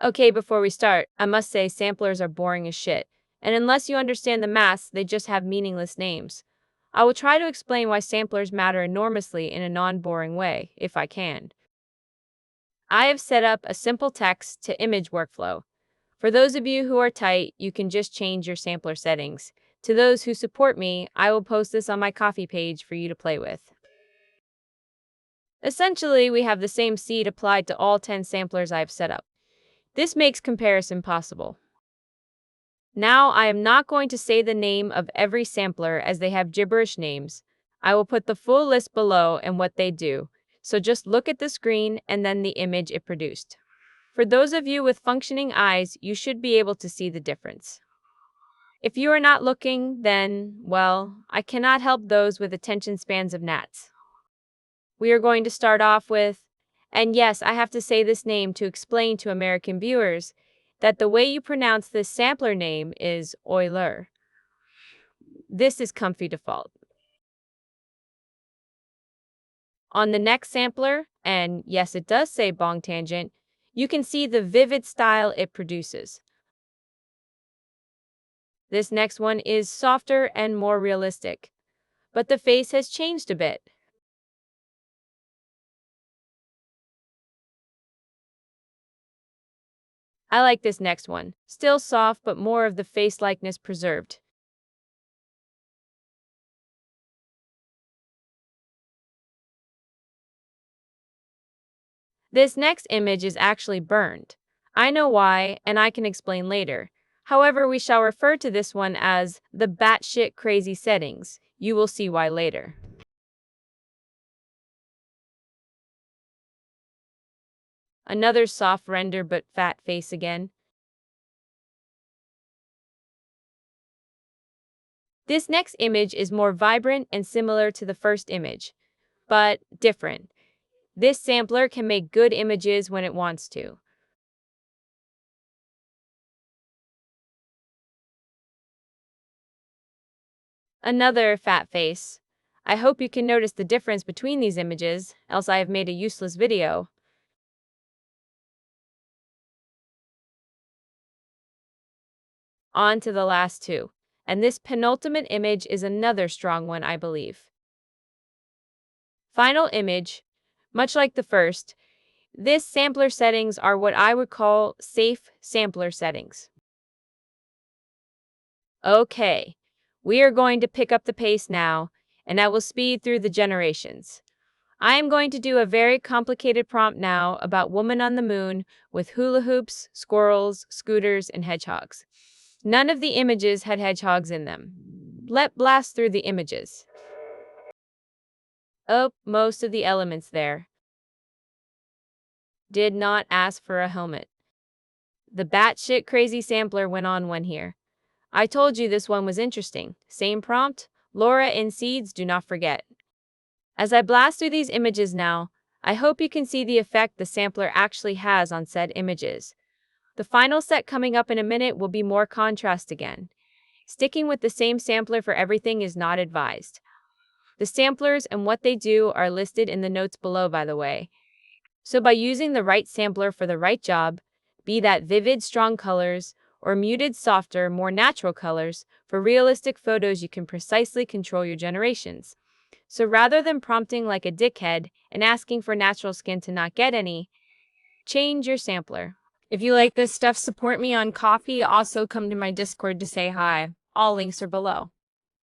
Okay, before we start, I must say samplers are boring as shit, and unless you understand the maths, they just have meaningless names. I will try to explain why samplers matter enormously in a non-boring way, if I can. I have set up a simple text to image workflow. For those of you who are tight, you can just change your sampler settings. To those who support me, I will post this on my coffee page for you to play with. Essentially, we have the same seed applied to all 10 samplers I've set up. This makes comparison possible. Now, I am not going to say the name of every sampler as they have gibberish names. I will put the full list below and what they do, so just look at the screen and then the image it produced. For those of you with functioning eyes, you should be able to see the difference. If you are not looking, then, well, I cannot help those with attention spans of gnats. We are going to start off with, and yes, I have to say this name to explain to American viewers that the way you pronounce this sampler name is Euler. This is comfy default. On the next sampler, and yes, it does say bong tangent, you can see the vivid style it produces. This next one is softer and more realistic, but the face has changed a bit. I like this next one, still soft but more of the face likeness preserved. This next image is actually burned. I know why, and I can explain later. However, we shall refer to this one as the batshit crazy settings. You will see why later. Another soft render but fat face again. This next image is more vibrant and similar to the first image, but different. This sampler can make good images when it wants to. Another fat face. I hope you can notice the difference between these images, else I have made a useless video. On to the last two. And this penultimate image is another strong one, I believe. Final image. Much like the first, this sampler settings are what I would call safe sampler settings. Okay, we are going to pick up the pace now, and I will speed through the generations. I am going to do a very complicated prompt now about woman on the moon with hula hoops, squirrels, scooters, and hedgehogs. None of the images had hedgehogs in them. Let blast through the images. Oh, most of the elements there. Did not ask for a helmet. The batshit crazy sampler went on one here. I told you this one was interesting. Same prompt, Laura in seeds, do not forget. As I blast through these images now, I hope you can see the effect the sampler actually has on said images. The final set coming up in a minute will be more contrast again. Sticking with the same sampler for everything is not advised. The samplers and what they do are listed in the notes below, by the way. So by using the right sampler for the right job, be that vivid, strong colors, or muted, softer, more natural colors, for realistic photos you can precisely control your generations. So rather than prompting like a dickhead and asking for natural skin to not get any, change your sampler. If you like this stuff, support me on Coffee. Also come to my Discord to say hi. All links are below.